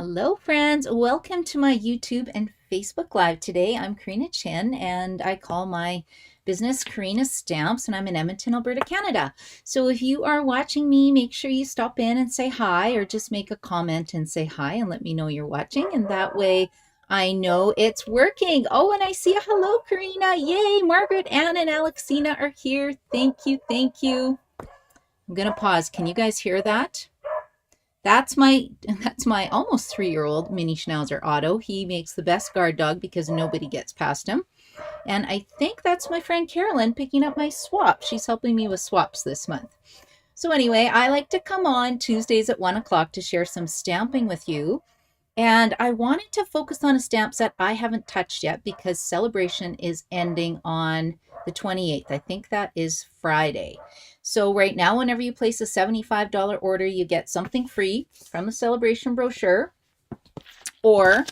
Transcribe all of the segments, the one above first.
Hello friends, welcome to my YouTube and Facebook Live. Today I'm Karina Chin and I call my business Karina Stamps and I'm in Edmonton, Alberta, Canada. So if you are watching me, make sure you stop in and say hi or just make a comment and say hi and let me know you're watching, and that way I know it's working. Oh, and I see a hello Karina. Yay, Margaret, Ann, and Alexina are here. Thank you, thank you. I'm gonna pause. Can you guys hear that? That's my almost 3-year-old mini Schnauzer Otto. He makes the best guard dog because nobody gets past him. And I think that's my friend Carolyn picking up my swap. She's helping me with swaps this month. So anyway, I like to come on Tuesdays at 1 o'clock to share some stamping with you. And I wanted to focus on a stamp set I haven't touched yet because Sale-a-bration is ending on the 28th. I think that is Friday. So right now, whenever you place a $75 order, you get something free from the Sale-a-bration brochure or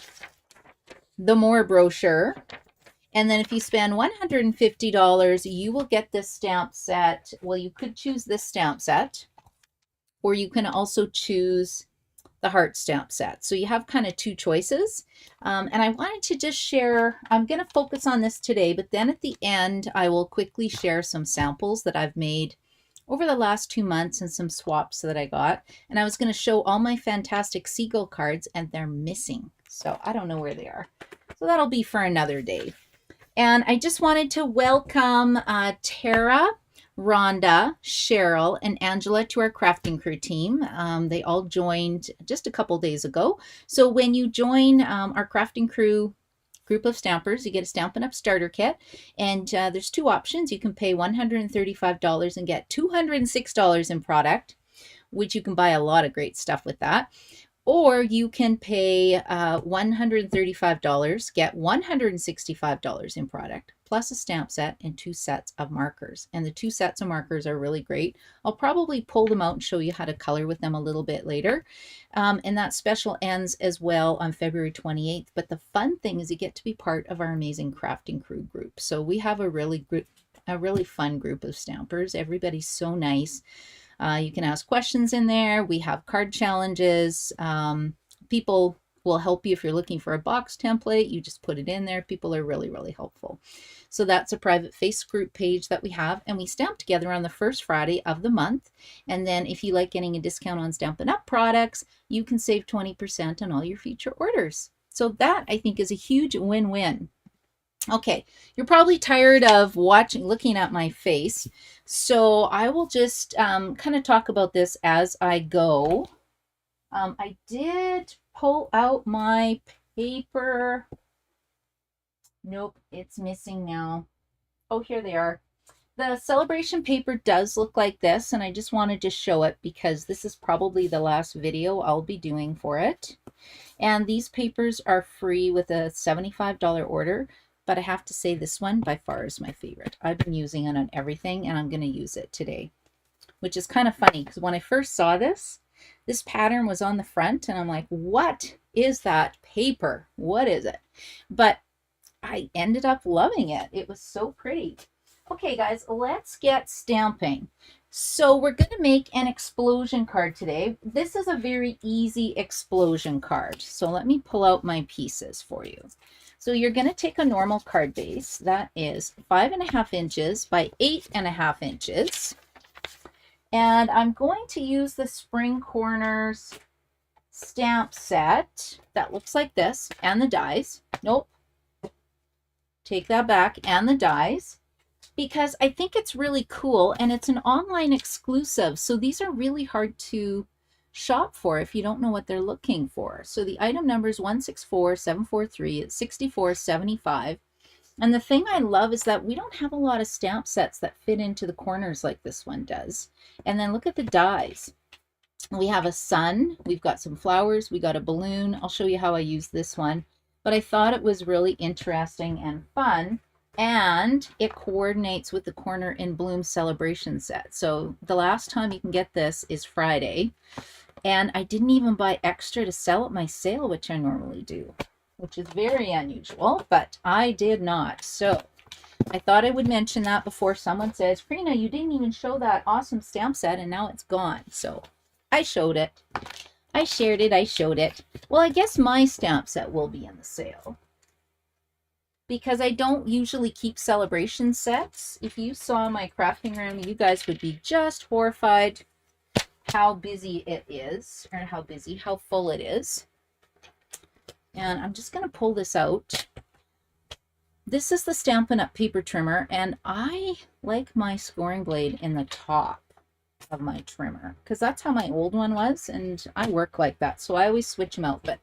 the More brochure. And then if you spend $150, you will get this stamp set. Well, you could choose this stamp set, or you can also choose the heart stamp set. So you have kind of two choices. And I wanted to just share, I'm going to focus on this today, but then at the end, I will quickly share some samples that I've made over the last 2 months and some swaps that I got. And I was going to show all my fantastic seagull cards and they're missing. So I don't know where they are. So that'll be for another day. And I just wanted to welcome Tara, Rhonda, Cheryl, and Angela to our crafting crew team. They all joined just a couple days ago. So when you join our crafting crew group of stampers, you get a Stampin' Up Starter kit. And there's two options. You can pay $135 and get $206 in product, which you can buy a lot of great stuff with that. Or you can pay $135, get $165 in product, plus a stamp set and 2 sets of markers. And the 2 sets of markers are really great. I'll probably pull them out and show you how to color with them a little bit later. And that special ends as well on February 28th. But the fun thing is you get to be part of our amazing crafting crew group. So we have a really fun group of stampers. Everybody's so nice. You can ask questions in there. We have card challenges. People will help you if you're looking for a box template. You just put it in there. People are really, really helpful. So that's a private Facebook group page that we have. And we stamp together on the first Friday of the month. And then if you like getting a discount on Stampin' Up products, you can save 20% on all your future orders. So that, I think, is a huge win-win. Okay, you're probably tired of looking at my face, so I will just kind of talk about this as I go. I did pull out my paper. Nope, it's missing now. Oh, here they are. The Sale-a-bration paper does look like this, and I just wanted to show it because this is probably the last video I'll be doing for it. And these papers are free with a $75 order. But I have to say this one by far is my favorite. I've been using it on everything and I'm going to use it today, which is kind of funny because when I first saw this pattern was on the front and I'm like, what is that paper? What is it? But I ended up loving it. It was so pretty. Okay, guys, let's get stamping. So we're going to make an explosion card today. This is a very easy explosion card. So let me pull out my pieces for you. So you're going to take a normal card base that is 5.5 inches by 8.5 inches. And I'm going to use the Spring Corners stamp set that looks like this, and the dies. Nope. Take that back, and the dies, because I think it's really cool and it's an online exclusive. So these are really hard to shop for if you don't know what they're looking for. So the item number is 164743. It's $64.75. And the thing I love is that we don't have a lot of stamp sets that fit into the corners like this one does. And then look at the dies. We have a sun, we've got some flowers, we got a balloon. I'll show you how I use this one. But I thought it was really interesting and fun. And it coordinates with the Corner in Bloom Sale-a-bration set. So the last time you can get this is Friday. And I didn't even buy extra to sell at my sale, which I normally do, which is very unusual, but I did not. So I thought I would mention that before someone says, Karina, you didn't even show that awesome stamp set and now it's gone. So I showed it. I shared it, I showed it. Well, I guess my stamp set will be in the sale, because I don't usually keep celebration sets. If you saw my crafting room, you guys would be just horrified how busy it is, or how full it is. And I'm just going to pull this out. This is the Stampin' Up paper trimmer, and I like my scoring blade in the top of my trimmer, because that's how my old one was, and I work like that, so I always switch them out, but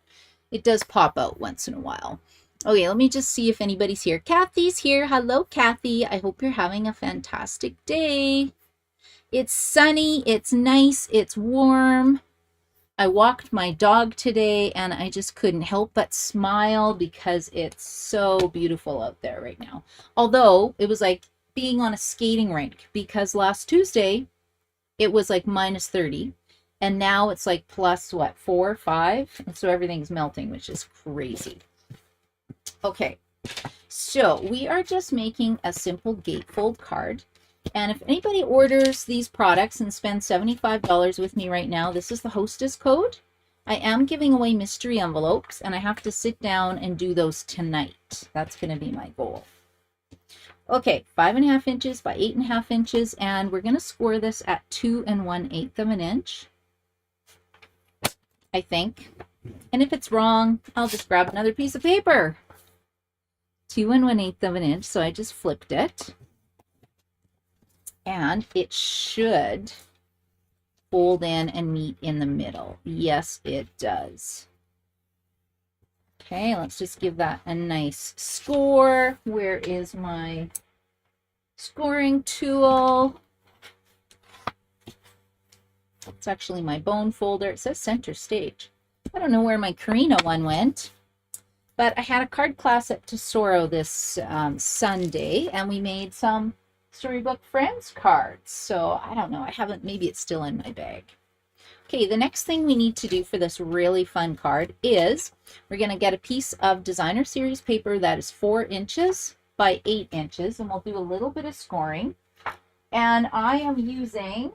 it does pop out once in a while. Okay, let me just see if anybody's here. Kathy's here. Hello, Kathy. I hope you're having a fantastic day. It's sunny, it's nice, it's warm. I walked my dog today, and I just couldn't help but smile because it's so beautiful out there right now. Although it was like being on a skating rink, because last Tuesday it was like minus 30, and now it's like plus what, 4 or 5, and so everything's melting, which is crazy. Okay, so we are just making a simple gatefold card. And if anybody orders these products and spends $75 with me right now, this is the hostess code. I am giving away mystery envelopes, and I have to sit down and do those tonight. That's going to be my goal. Okay, 5.5 inches by 8.5 inches, and we're going to score this at 2 1/8 of an inch, I think. And if it's wrong, I'll just grab another piece of paper. 2 1/8 of an inch, so I just flipped it. And it should fold in and meet in the middle. Yes, it does. Okay, let's just give that a nice score. Where is my scoring tool? It's actually my bone folder. It says center stage. I don't know where my Karina one went, but I had a card class at Tesoro this Sunday, and we made some Storybook Friends cards. So I don't know, I haven't, maybe it's still in my bag. Okay, the next thing we need to do for this really fun card is we're going to get a piece of designer series paper that is 4 inches by 8 inches, and we'll do a little bit of scoring. And I am using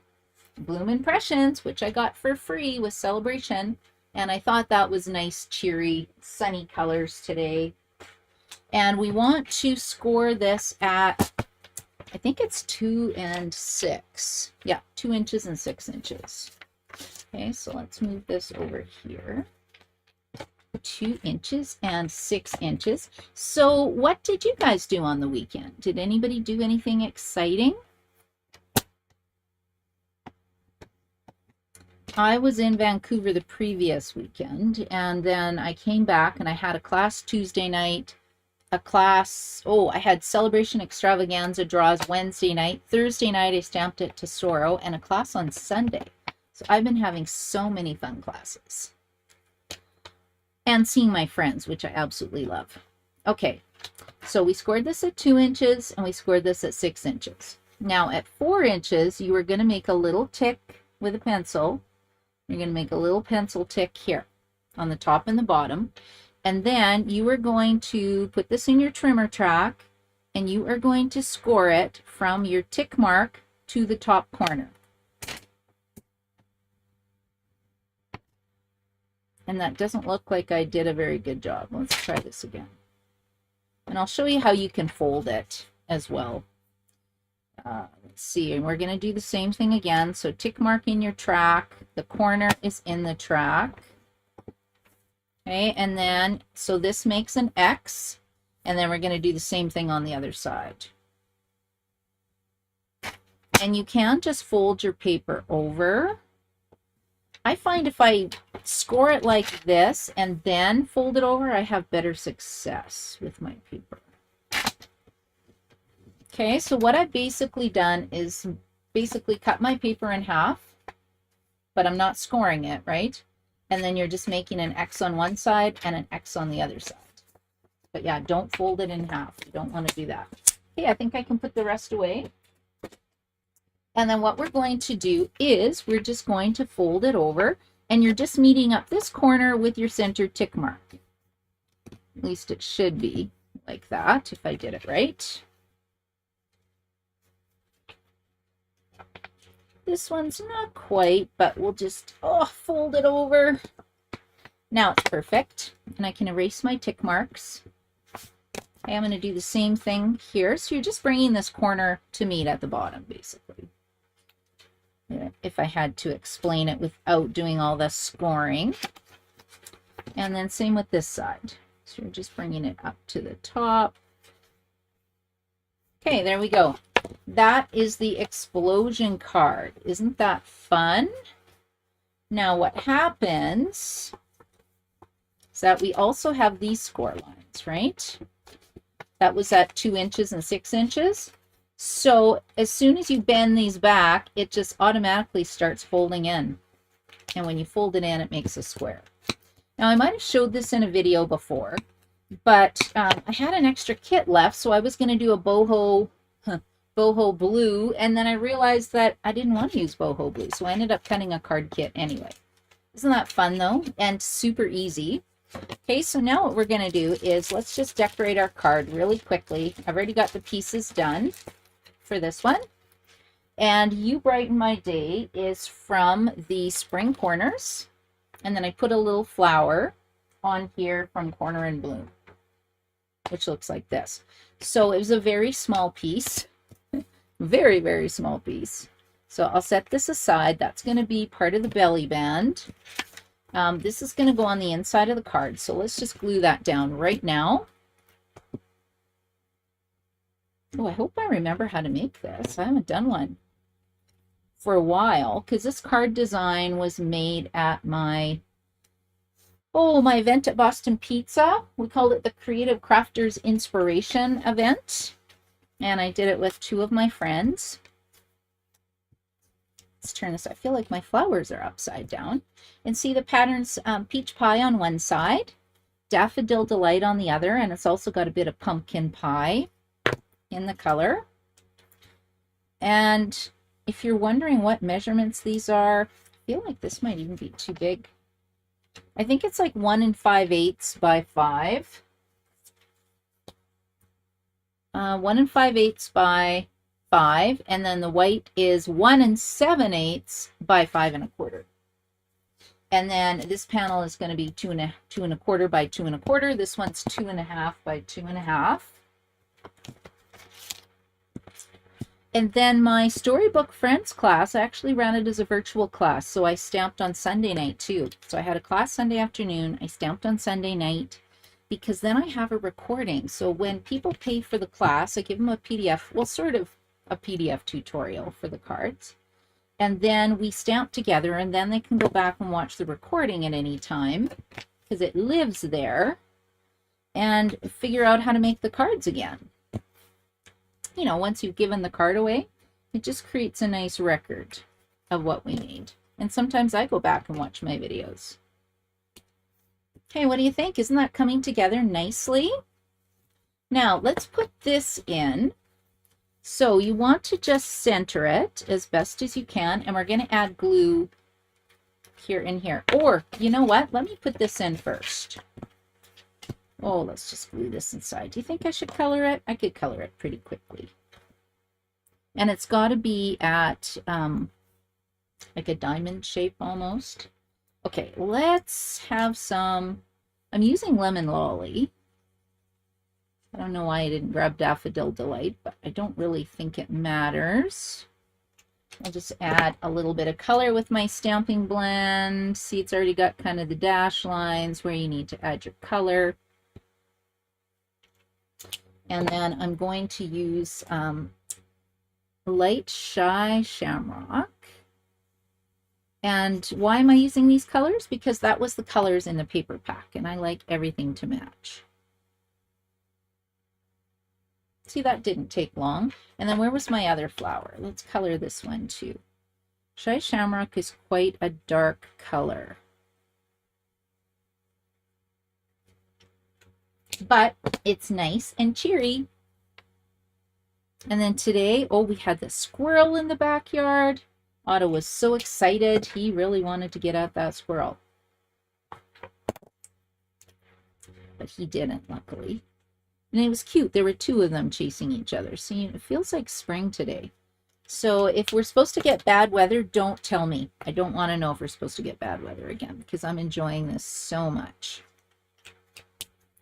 Bloom Impressions, which I got for free with Sale-a-bration, and I thought that was nice, cheery, sunny colors today. And we want to score this at, I think it's 2 and 6. Yeah, 2 inches and 6 inches. Okay, so let's move this over here. 2 inches and 6 inches. So what did you guys do on the weekend? Did anybody do anything exciting? I was in Vancouver the previous weekend, and then I came back and I had a class Tuesday night. I had Celebration Extravaganza draws Wednesday night. Thursday night, I stamped it to Tesoro, and a class on Sunday. So I've been having so many fun classes. And seeing my friends, which I absolutely love. Okay, so we scored this at 2 inches, and we scored this at 6 inches. Now at 4 inches, you are going to make a little tick with a pencil. You're going to make a little pencil tick here on the top and the bottom. And then you are going to put this in your trimmer track, and you are going to score it from your tick mark to the top corner. And that doesn't look like I did a very good job. Let's try this again. And I'll show you how you can fold it as well. Let's see, and we're going to do the same thing again. So tick mark in your track. The corner is in the track. Okay, and then, so this makes an X, and then we're going to do the same thing on the other side. And you can just fold your paper over. I find if I score it like this and then fold it over, I have better success with my paper. Okay, so what I've basically done is basically cut my paper in half, but I'm not scoring it, right? And then you're just making an X on one side and an X on the other side. But yeah, don't fold it in half. You don't want to do that. Okay, I think I can put the rest away. And then what we're going to do is we're just going to fold it over, and you're just meeting up this corner with your center tick mark. At least it should be like that if I did it right. This one's not quite, but we'll just fold it over. Now it's perfect, and I can erase my tick marks. Okay, I'm going to do the same thing here. So you're just bringing this corner to meet at the bottom, basically. If I had to explain it without doing all the scoring. And then same with this side. So you're just bringing it up to the top. Okay, there we go. That is the explosion card. Isn't that fun? Now what happens is that we also have these score lines, right? That was at 2 inches and 6 inches. So as soon as you bend these back, it just automatically starts folding in. And when you fold it in, it makes a square. Now I might have showed this in a video before, but I had an extra kit left, so I was going to do a boho blue, and then I realized that I didn't want to use boho blue, so I ended up cutting a card kit anyway. Isn't that fun though? And super easy. Okay, so now what we're going to do is let's just decorate our card really quickly. I've already got the pieces done for this one. And You Brighten My Day is from the Spring Corners. And then I put a little flower on here from Corner and Bloom, which looks like this. So it was a very small piece. Very, very small piece. So I'll set this aside. That's going to be part of the belly band. This is going to go on the inside of the card. So let's just glue that down right now. Oh, I hope I remember how to make this. I haven't done one for a while because this card design was made at my event at Boston Pizza. We called it the Creative Crafters Inspiration event. And I did it with 2 of my friends. Let's turn this. I feel like my flowers are upside down. And see the patterns, peach pie on one side, daffodil delight on the other, and it's also got a bit of pumpkin pie in the color. And if you're wondering what measurements these are, I feel like this might even be too big. I think it's like 1 5/8 by 5. 1 5/8 by 5, and then the white is 1 7/8 by 5 1/4. And then this panel is going to be 2 1/4 by 2 1/4. This one's 2 1/2 by 2 1/2. And then my Storybook Friends class, I actually ran it as a virtual class, so I stamped on Sunday night too. So I had a class Sunday afternoon, I stamped on Sunday night, because then I have a recording. So when people pay for the class, I give them a PDF, well, sort of a PDF tutorial for the cards. And then we stamp together, and then they can go back and watch the recording at any time because it lives there, and figure out how to make the cards again. You know, once you've given the card away, it just creates a nice record of what we made. And sometimes I go back and watch my videos. Okay, what do you think? Isn't that coming together nicely? Now, let's put this in. So you want to just center it as best as you can, and we're going to add glue here and here. Or, you know what? Let me put this in first. Oh, let's just glue this inside. Do you think I should color it? I could color it pretty quickly. And it's got to be at like a diamond shape almost. Okay, let's have some. I'm using Lemon Lolly. I don't know why I didn't grab Daffodil Delight, but I don't really think it matters. I'll just add a little bit of color with my stamping blend. See, it's already got kind of the dash lines where you need to add your color. And then I'm going to use Light Shy Shamrock. And why am I using these colors? Because that was the colors in the paper pack, and I like everything to match. See, that didn't take long. And then where was my other flower? Let's color this one too. Shy Shamrock is quite a dark color. But it's nice and cheery. And then today, oh, we had the squirrel in the backyard. Otto was so excited. He really wanted to get at that squirrel. But he didn't, luckily. And it was cute. There were 2 of them chasing each other. See, it feels like spring today. So if we're supposed to get bad weather, don't tell me. I don't want to know if we're supposed to get bad weather again because I'm enjoying this so much.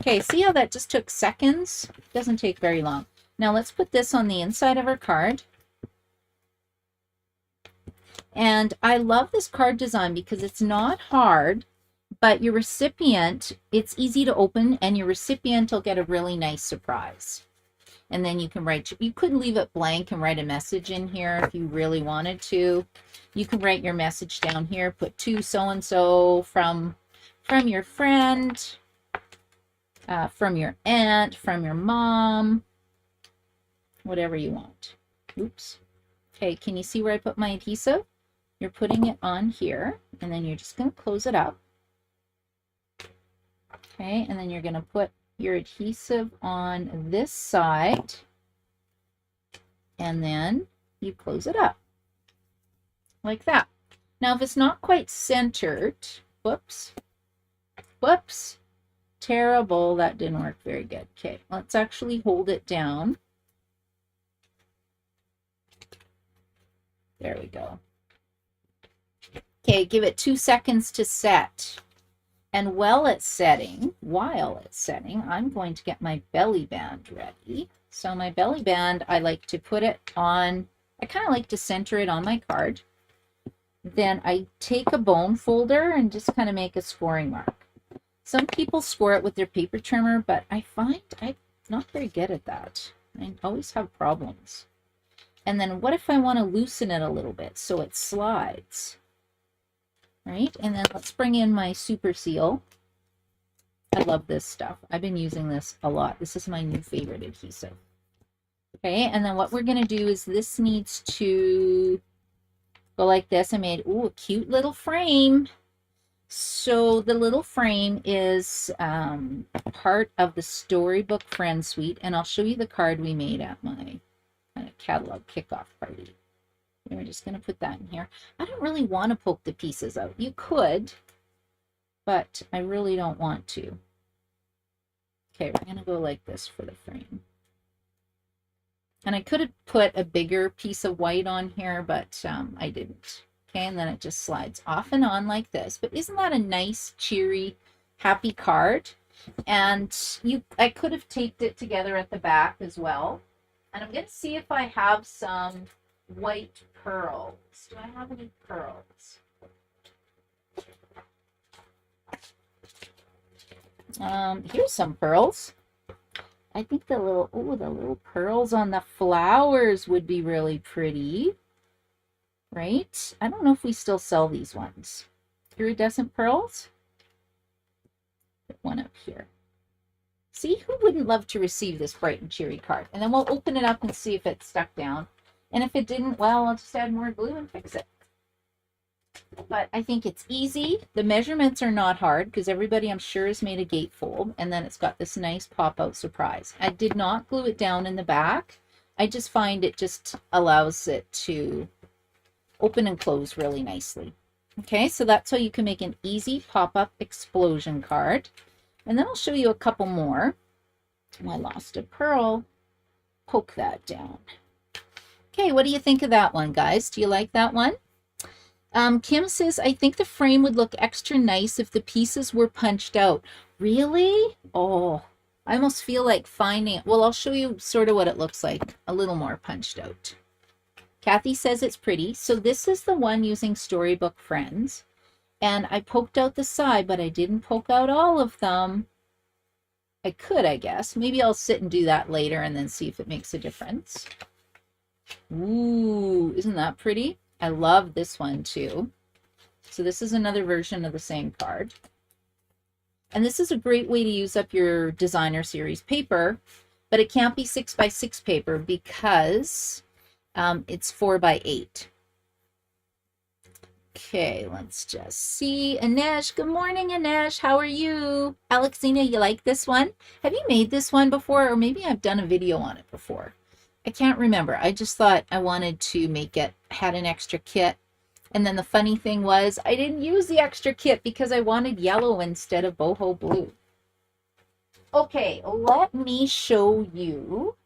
Okay, see how that just took seconds? It doesn't take very long. Now let's put this on the inside of our card. And I love this card design because it's not hard, but your recipient, it's easy to open, and your recipient will get a really nice surprise. And then you can write, you could leave it blank and write a message in here if you really wanted to. You can write your message down here, put to so-and-so from your friend, from your aunt, from your mom, whatever you want. Oops. Okay, can you see where I put my adhesive? You're putting it on here, and then you're just going to close it up. Okay, and then you're going to put your adhesive on this side, and then you close it up like that. Now, if it's not quite centered, whoops, terrible, that didn't work very good. Okay, let's actually hold it down. There we go. Okay, give it 2 seconds to set. And while it's setting, I'm going to get my belly band ready. So my belly band, I like to put it on, I kind of like to center it on my card. Then I take a bone folder and just kind of make a scoring mark. Some people score it with their paper trimmer, but I find I'm not very good at that. I always have problems. And then what if I want to loosen it a little bit so it slides? Right, and then let's bring in my super seal. I love this stuff. I've been using this a lot. This is my new favorite adhesive. Okay, and then what we're going to do is this needs to go like this. I made, ooh, a cute little frame. So the little frame is part of the Storybook Friend Suite, and I'll show you the card we made at my catalog kickoff party. We're just going to put that in here. I don't really want to poke the pieces out. You could, but I really don't want to. Okay, we're going to go like this for the frame. And I could have put a bigger piece of white on here, but I didn't. Okay, and then it just slides off and on like this. But isn't that a nice, cheery, happy card? And I could have taped it together at the back as well. And I'm going to see if I have some white pearls. Do I have any pearls? Here's some pearls. I think the little pearls on the flowers would be really pretty, right? I don't know if we still sell these ones. Iridescent pearls. Put one up here. See, who wouldn't love to receive this bright and cheery card? And then we'll open it up and see if it's stuck down. And if it didn't, well, I'll just add more glue and fix it. But I think it's easy. The measurements are not hard because everybody, I'm sure, has made a gatefold. And then it's got this nice pop-out surprise. I did not glue it down in the back. I just find it just allows it to open and close really nicely. Okay, so that's how you can make an easy pop-up explosion card. And then I'll show you a couple more. I lost a pearl. Poke that down. Okay, what do you think of that one, guys? Do you like that one? Kim says, I think the frame would look extra nice if the pieces were punched out. Really? Oh, I almost feel like finding it. Well, I'll show you sort of what it looks like, a little more punched out. Kathy says it's pretty. So this is the one using Storybook Friends. And I poked out the side, but I didn't poke out all of them. I could, I guess. Maybe I'll sit and do that later and then see if it makes a difference. Ooh, isn't that pretty? I love this one too. So this is another version of the same card. And this is a great way to use up your designer series paper, but it can't be 6x6 paper because it's 4x8. Okay, let's just see. Anesh, good morning, Anesh. How are you? Alexina, you like this one? Have you made this one before? Or maybe I've done a video on it before. I can't remember. I just thought I wanted to make it, had an extra kit. And then the funny thing was I didn't use the extra kit because I wanted yellow instead of boho blue. Okay, let me show you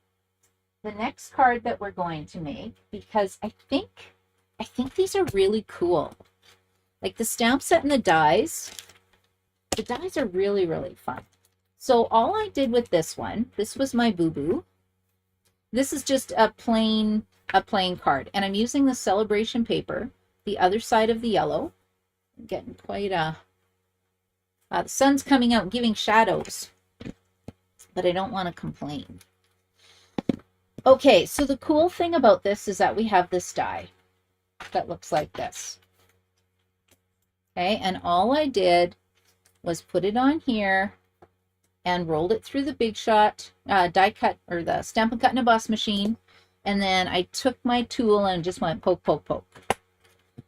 the next card that we're going to make, because I think these are really cool. Like the stamp set and the dies are really, really fun. So all I did with this one, this was my boo-boo. This is just a plain card, and I'm using the Sale-a-bration paper, the other side of the yellow. I'm getting quite the sun's coming out and giving shadows, but I don't want to complain. Okay, so the cool thing about this is that we have this die that looks like this. Okay, and all I did was put it on here and rolled it through the Big Shot die cut, or the Stampin' Cut and Emboss machine, and then I took my tool and just went poke, poke, poke.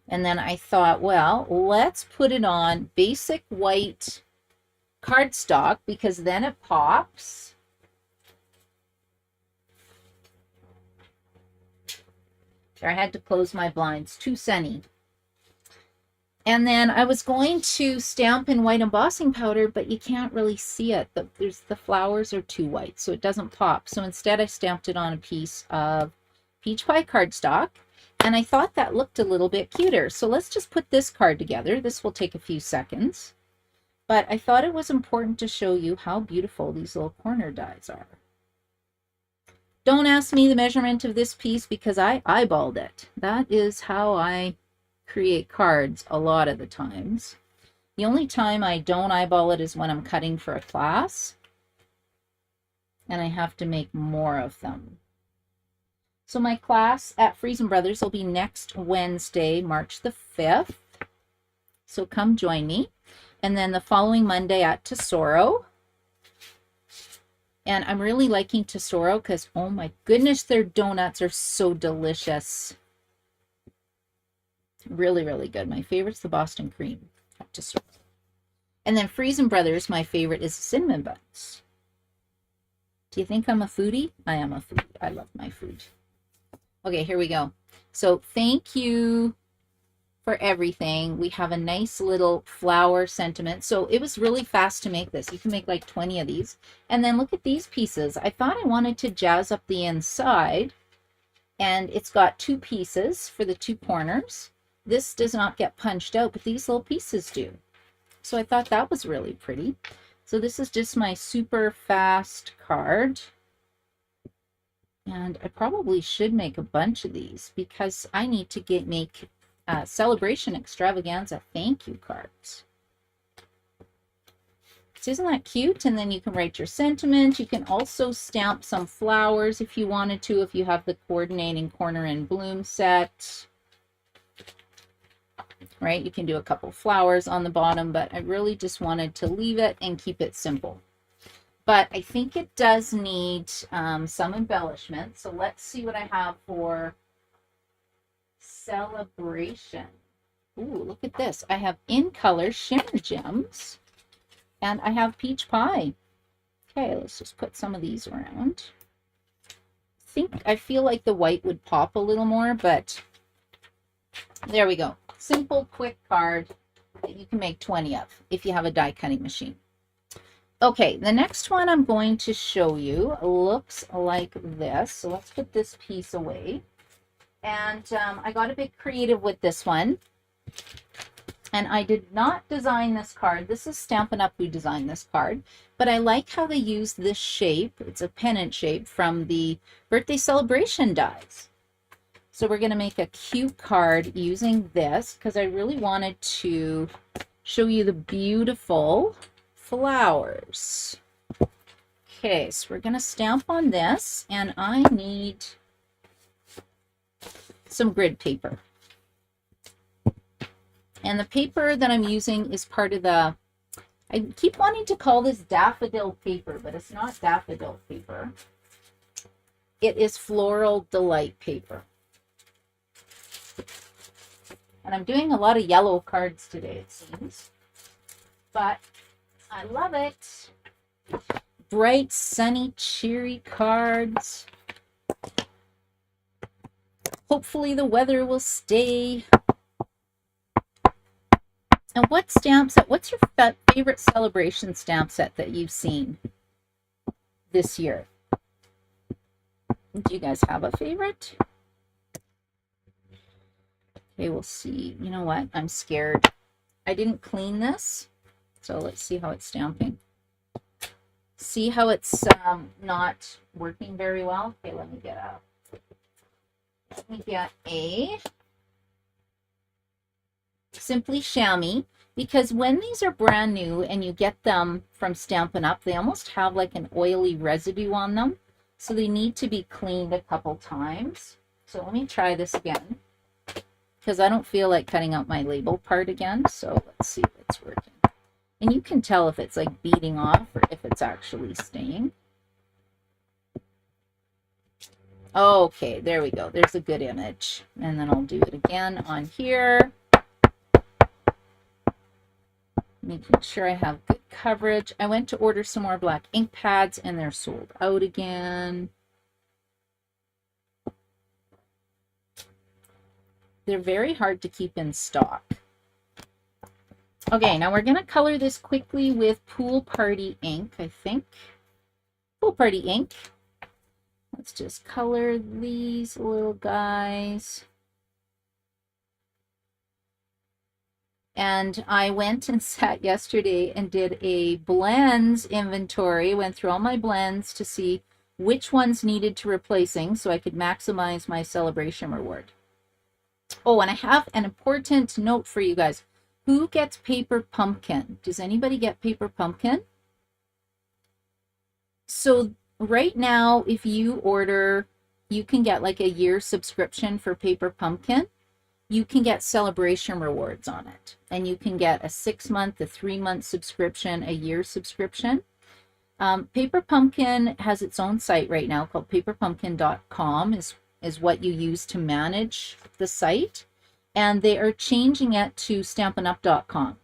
And then I thought, well, let's put it on basic white cardstock, because then it pops. There, I had to close my blinds, too sunny. And then I was going to stamp in white embossing powder, but you can't really see it. The flowers are too white, so it doesn't pop. So instead I stamped it on a piece of peach pie cardstock, and I thought that looked a little bit cuter. So let's just put this card together. This will take a few seconds, but I thought it was important to show you how beautiful these little corner dies are. Don't ask me the measurement of this piece, because I eyeballed it. That is how I create cards a lot of the times. The only time I don't eyeball it is when I'm cutting for a class and I have to make more of them. So my class at Friesen Brothers will be next Wednesday, March the 5th. So come join me. And then the following Monday at Tesoro. And I'm really liking Tesoro because, oh my goodness, their donuts are so delicious. Really, really good. My favorite's the Boston cream. And then Friesen Brothers, my favorite is the cinnamon buns. Do you think I'm a foodie? I am a foodie. I love my food. Okay, here we go. So thank you for everything. We have a nice little flower sentiment. So it was really fast to make this. You can make like 20 of these. And then look at these pieces. I thought I wanted to jazz up the inside. And it's got two pieces for the two corners. This does not get punched out, but these little pieces do. So I thought that was really pretty. So this is just my super fast card. And I probably should make a bunch of these, because I need to make Sale-a-bration extravaganza thank you cards. So isn't that cute? And then you can write your sentiment. You can also stamp some flowers if you wanted to, if you have the coordinating corner and bloom set. Right, you can do a couple flowers on the bottom, but I really just wanted to leave it and keep it simple. But I think it does need some embellishment. So let's see what I have for Sale-a-bration. Ooh, look at this. I have in color shimmer gems, and I have peach pie. Okay, let's just put some of these around. I feel like the white would pop a little more, but there we go. Simple, quick card that you can make 20 of if you have a die cutting machine. Okay, the next one I'm going to show you looks like this. So let's put this piece away. And I got a bit creative with this one. And I did not design this card. This is Stampin' Up! Who designed this card. But I like how they used this shape. It's a pennant shape from the birthday celebration dies. So we're going to make a cute card using this, because I really wanted to show you the beautiful flowers. Okay, so we're going to stamp on this, and I need some grid paper. And the paper that I'm using is part of the, I keep wanting to call this daffodil paper, but it's not daffodil paper. It is Floral Delight paper. And I'm doing a lot of yellow cards today, it seems. But I love it. Bright, sunny, cheery cards. Hopefully the weather will stay. And what stamp set? What's your favorite Sale-a-bration stamp set that you've seen this year? Do you guys have a favorite? Okay, we'll see. You know what? I'm scared. I didn't clean this, so let's see how it's stamping. See how it's not working very well? Okay, let me get a Simply Chamois, because when these are brand new and you get them from Stampin' Up, they almost have like an oily residue on them, so they need to be cleaned a couple times. So let me try this again, because I don't feel like cutting out my label part again. So let's see if it's working. And you can tell if it's like beading off or if it's actually staying. Okay, there we go. There's a good image. And then I'll do it again on here. Making sure I have good coverage. I went to order some more black ink pads and they're sold out again. They're very hard to keep in stock. Okay, now we're going to color this quickly with Pool Party ink, I think. Pool Party ink. Let's just color these little guys. And I went and sat yesterday and did a blends inventory, went through all my blends to see which ones needed to replacing so I could maximize my Sale-a-bration reward. Oh, and I have an important note for you guys. Who gets Paper Pumpkin? Does anybody get Paper Pumpkin? So right now, if you order, you can get like a year subscription for Paper Pumpkin. You can get Sale-a-bration rewards on it. And you can get a 6-month, a 3-month subscription, a year subscription. Paper Pumpkin has its own site right now called paperpumpkin.com is what you use to manage the site. And they are changing it to Stampinup.com.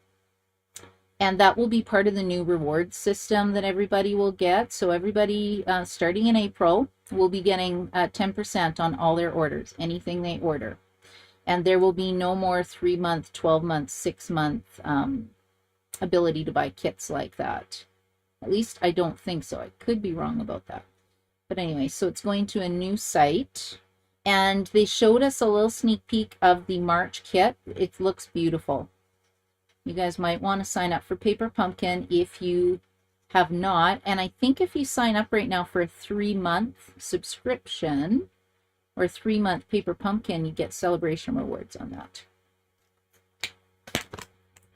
And that will be part of the new reward system that everybody will get. So everybody starting in April will be getting 10% on all their orders, anything they order. And there will be no more 3-month, 12-month, 6-month ability to buy kits like that. At least I don't think so. I could be wrong about that. But anyway, so it's going to a new site. And they showed us a little sneak peek of the March kit. It looks beautiful. You guys might want to sign up for Paper Pumpkin if you have not. And I think if you sign up right now for a 3-month subscription or 3-month Paper Pumpkin, you get Sale-a-bration rewards on that.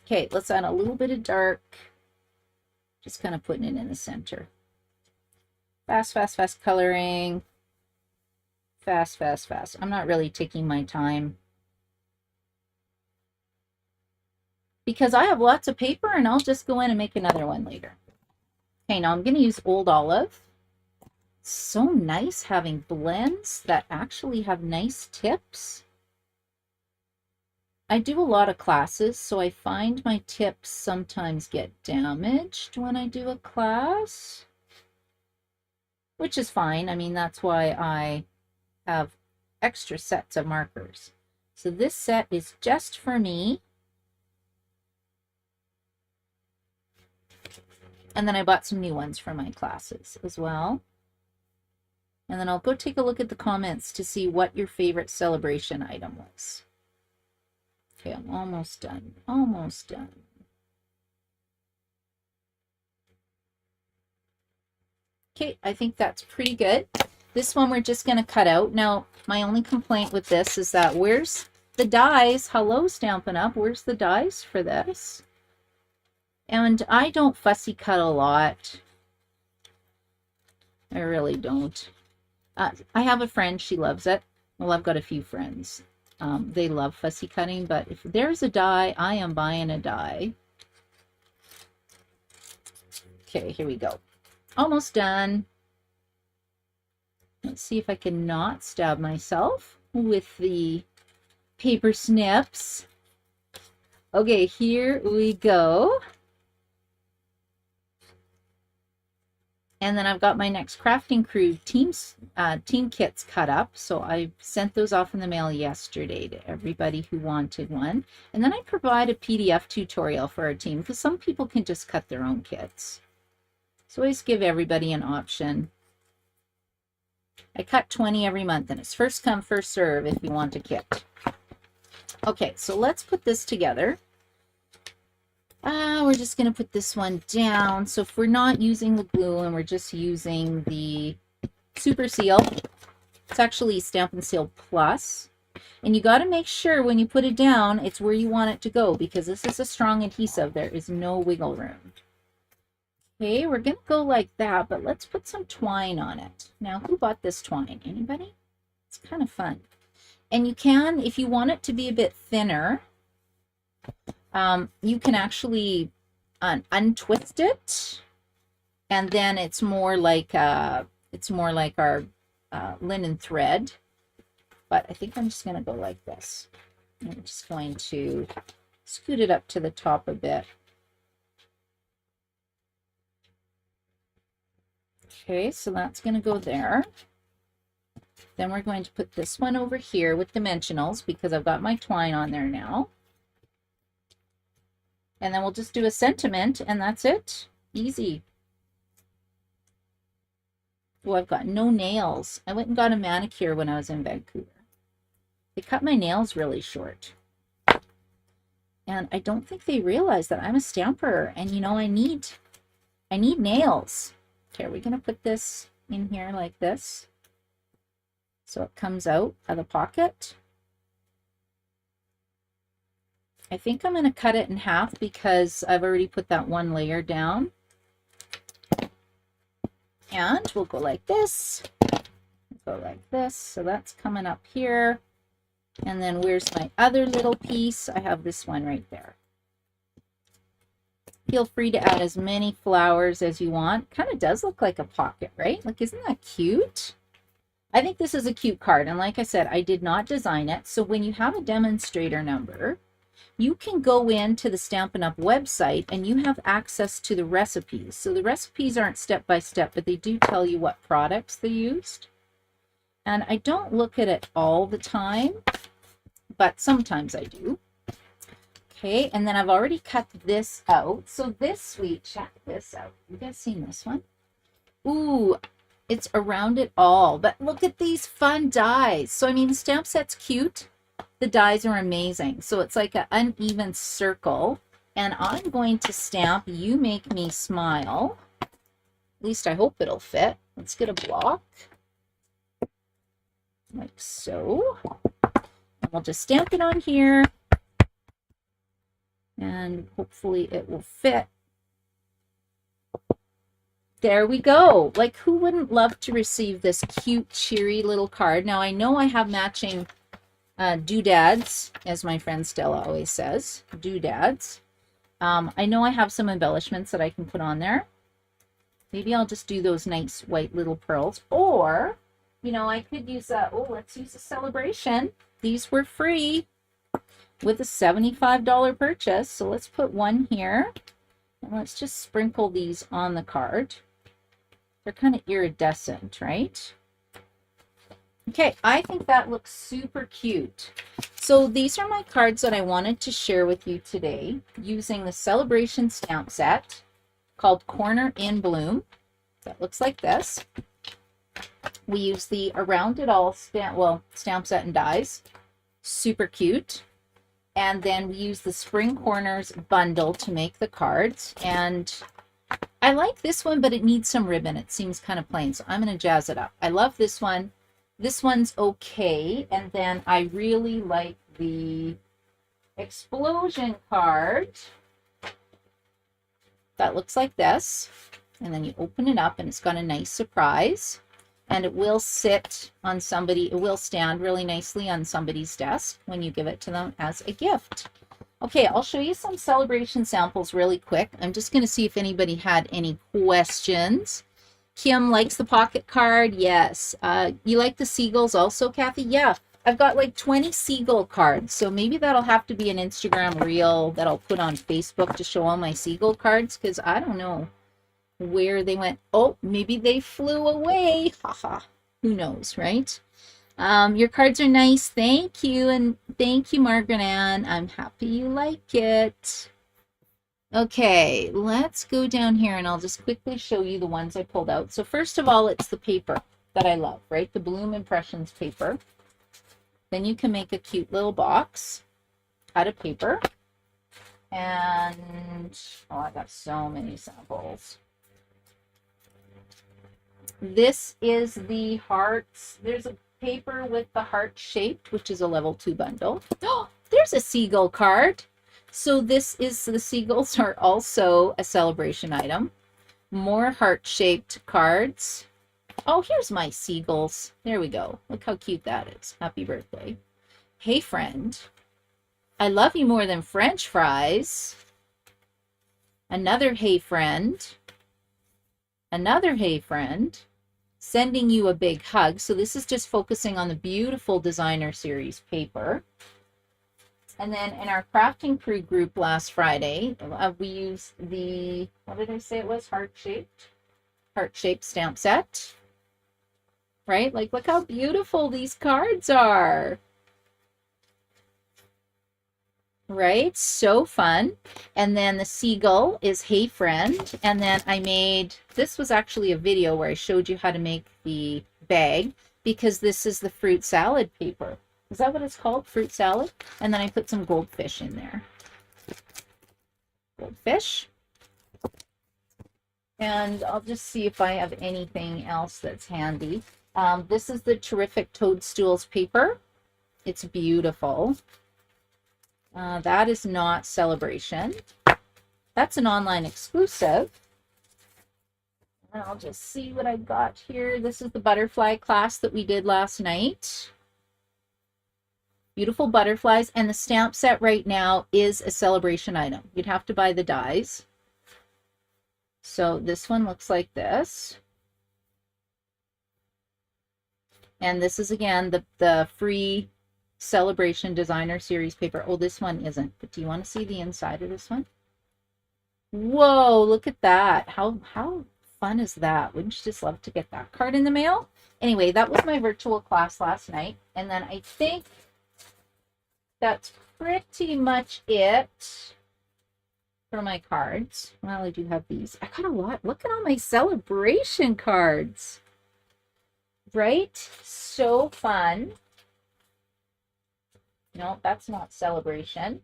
Okay, let's add a little bit of dark. Just kind of putting it in the center. Fast, fast, fast coloring. Fast, fast, fast. I'm not really taking my time because I have lots of paper and I'll just go in and make another one later. Okay, now I'm going to use Old Olive. So nice having blends that actually have nice tips. I do a lot of classes, so I find my tips sometimes get damaged when I do a class, which is fine. I mean, that's why I have extra sets of markers. So this set is just for me. And then I bought some new ones for my classes as well. And then I'll go take a look at the comments to see what your favorite Sale-a-bration item was. Okay, I'm almost done. Almost done. Okay, I think that's pretty good. This one we're just going to cut out. Now, my only complaint with this is that where's the dies? Hello, Stampin' Up! Where's the dies for this? And I don't fussy cut a lot. I really don't. I have a friend, she loves it. Well, I've got a few friends. They love fussy cutting, but if there's a die, I am buying a die. Okay, here we go. Almost done. Let's see if I can not stab myself with the paper snips. Okay, here we go. And then I've got my next Crafting Crew team kits cut up. So I sent those off in the mail yesterday to everybody who wanted one. And then I provide a PDF tutorial for our team because some people can just cut their own kits. So I always give everybody an option. I cut 20 every month, and it's first come, first serve if you want a kit. Okay, so let's put this together. We're just going to put this one down. So if we're not using the glue and we're just using the Super Seal, it's actually Stampin' Seal Plus. And you got to make sure when you put it down, it's where you want it to go, because this is a strong adhesive. There is no wiggle room. Okay, we're going to go like that, but let's put some twine on it. Now, who bought this twine? Anybody? It's kind of fun. And you can, if you want it to be a bit thinner, you can actually untwist it, and then it's more like our linen thread. But I think I'm just going to go like this. I'm just going to scoot it up to the top a bit. Okay, so that's going to go there. Then we're going to put this one over here with dimensionals because I've got my twine on there now. And then we'll just do a sentiment, and that's it. Easy. Oh, I've got no nails. I went and got a manicure when I was in Vancouver. They cut my nails really short. And I don't think they realize that I'm a stamper, and you know, I need nails. Okay, are we going to put this in here like this so it comes out of the pocket? I think I'm going to cut it in half because I've already put that one layer down. And we'll go like this. Go like this. So that's coming up here. And then where's my other little piece? I have this one right there. Feel free to add as many flowers as you want. Kind of does look like a pocket, right? Like, isn't that cute? I think this is a cute card. And like I said, I did not design it. So when you have a demonstrator number, you can go into the Stampin' Up website and you have access to the recipes. So the recipes aren't step by step, but they do tell you what products they used. And I don't look at it all the time, but sometimes I do. Okay, and then I've already cut this out. So this sweet, check this out. You guys seen this one? Ooh, it's around it all. But look at these fun dies. So, I mean, the stamp set's cute. The dies are amazing. So it's like an uneven circle. And I'm going to stamp You Make Me Smile. At least I hope it'll fit. Let's get a block. Like so. And we'll just stamp it on here. And hopefully it will fit. There we go. Like, who wouldn't love to receive this cute, cheery little card? Now, I know I have matching doodads, as my friend Stella always says, doodads. I know I have some embellishments that I can put on there. Maybe I'll just do those nice white little pearls. Or, you know, I could use let's use a Sale-a-bration. These were free with a $75 purchase. So let's put one here. And let's just sprinkle these on the card. They're kind of iridescent, right? Okay, I think that looks super cute. So these are my cards that I wanted to share with you today using the Sale-a-bration stamp set called Corner in Bloom. That looks like this. We use the Around It All stamp set and dies. Super cute. And then we use the Spring Corners bundle to make the cards. And I like this one, but it needs some ribbon. It seems kind of plain, so I'm going to jazz it up. I love this one. This one's okay. And then I really like the Explosion card. That looks like this. And then you open it up and it's got a nice surprise. And it will sit on somebody, it will stand really nicely on somebody's desk when you give it to them as a gift. Okay, I'll show you some Sale-a-bration samples really quick. I'm just going to see if anybody had any questions. Kim likes the pocket card. Yes. You like the seagulls also, Kathy? Yeah. I've got like 20 seagull cards. So maybe that'll have to be an Instagram reel that I'll put on Facebook to show all my seagull cards, because I don't know where they went. Oh, maybe they flew away. Haha. Who knows, right? Your cards are nice. Thank you. And thank you, Margaret Ann. I'm happy you like it. Okay, let's go down here and I'll just quickly show you the ones I pulled out. So first of all, it's the paper. that I love, right? The Bloom Impressions paper. Then you can make a cute little box out of paper. And, oh, I got so many samples. This is the hearts. There's a paper with the heart shaped, which is a level 2 bundle. Oh, there's a seagull card. So this is, the seagulls are also a celebration item. More heart-shaped cards. Oh, here's my seagulls. There we go. Look how cute that is. Happy birthday. Hey, friend. I love you more than French fries. Another hey, friend. Another hey, friend. Sending you a big hug. So this is just focusing on the beautiful designer series paper. And then in our crafting crew group last Friday, we used the, what did I say it was? Heart-shaped stamp set. Right? Like, look how beautiful these cards are. Right? So fun. And then the seagull is hey friend. And then I made, this was actually a video where I showed you how to make the bag, because this is the fruit salad paper. Is that what it's called? Fruit salad? And then I put some goldfish in there. Goldfish. And I'll just see if I have anything else that's handy. This is the Terrific Toadstools paper. It's beautiful. That is not Celebration. That's an online exclusive. And I'll just see what I got here. This is the butterfly class that we did last night. Beautiful butterflies. And the stamp set right now is a celebration item. You'd have to buy the dies. So this one looks like this. And this is, again, the free Celebration Designer Series paper. Oh, this one isn't. But do you want to see the inside of this one? Whoa, look at that. How fun is that? Wouldn't you just love to get that card in the mail? Anyway, that was my virtual class last night. And then I think that's pretty much it for my cards. Well, I do have these. I got a lot. Look at all my celebration cards. Right? So fun. No, that's not Celebration.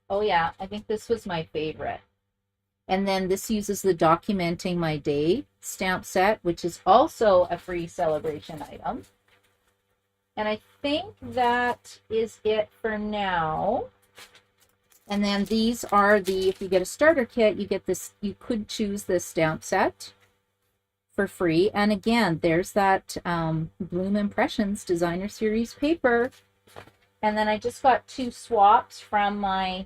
Oh yeah, I think this was my favorite. And then this uses the Documenting My Day stamp set, which is also a free celebration item. And I think that is it for now. And then these are the, if you get a starter kit, you get this, you could choose this stamp set for free. And again, there's that Bloom Impressions Designer Series paper. And then I just got 2 swaps from my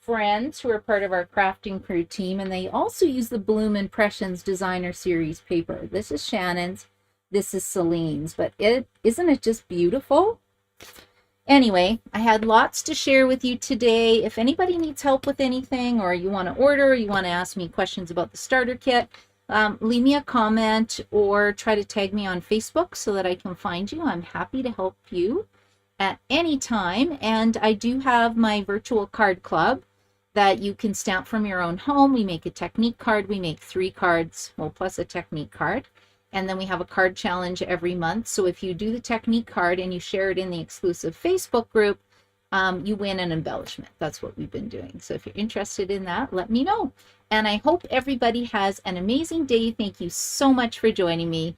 friends who are part of our crafting crew team, and they also use the Bloom Impressions Designer Series paper. This is Shannon's, this is Celine's, but isn't it just beautiful? Anyway, I had lots to share with you today. If anybody needs help with anything, or you want to order, or you want to ask me questions about the starter kit, leave me a comment or try to tag me on Facebook so that I can find you. I'm happy to help you at any time. And I do have my virtual card club that you can stamp from your own home. We make a technique card. We make 3 cards, well, plus a technique card. And then we have a card challenge every month. So if you do the technique card and you share it in the exclusive Facebook group, you win an embellishment. That's what we've been doing. So if you're interested in that, let me know. And I hope everybody has an amazing day. Thank you so much for joining me.